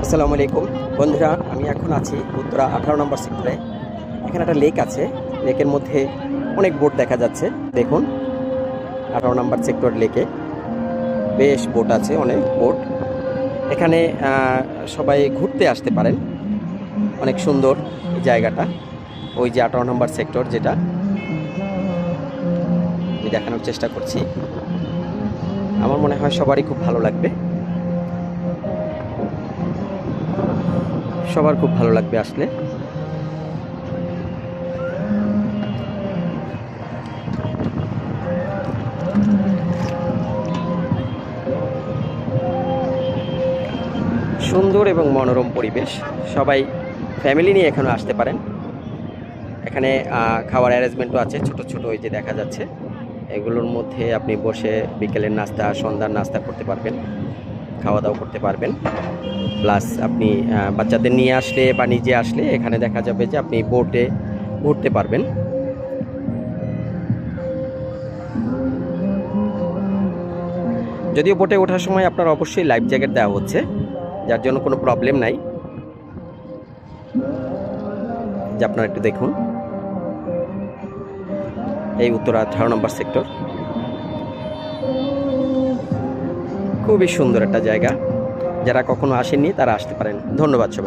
আসসালামু আলাইকুম বন্ধুরা, আমি এখন আছি উত্তরা 18 নম্বর সেক্টরে। এখানে একটা লেক আছে, লেকের মধ্যে অনেক বোট দেখা যাচ্ছে। দেখুন 18 নম্বর সেক্টর লেকে বেশ বোট আছে, অনেক বোট। এখানে সবাই ঘুরতে আসতে পারেন। অনেক সুন্দর এই জায়গাটা। ওই যে 18 নম্বর সেক্টর, যেটা আমি দেখানোর চেষ্টা করছি। আমার মনে হয় সবারই খুব ভালো লাগবে, সবার খুব ভালো লাগবে আসলে। সুন্দর এবং মনোরম পরিবেশ। সবাই ফ্যামিলি নিয়ে এখানে আসতে পারেন। এখানে খাওয়ার অ্যারেঞ্জমেন্টও আছে, ছোট ছোট ওই যে দেখা যাচ্ছে। এগুলোর মধ্যে আপনি বসে বিকেলের নাস্তা, সন্ধ্যার নাস্তা করতে পারবেন, খাওয়া দাওয়া করতে পারবেন। প্লাস আপনি বাচ্চাদের নিয়ে আসলে বা নিজে আসলে এখানে দেখা যাবে যে আপনি বোটে ঘুরতে পারবেন। যদিও বোটে ওঠার সময় আপনার অবশ্যই লাইফ জ্যাকেট দেওয়া হচ্ছে, যার জন্য কোনো প্রবলেম নাই। যে আপনারা একটু দেখুন, এই উত্তরা 18 নম্বর সেক্টর খুবই সুন্দর একটা জায়গা। যারা কখনো আসেননি তারা আসতে পারেন। ধন্যবাদ সবাই।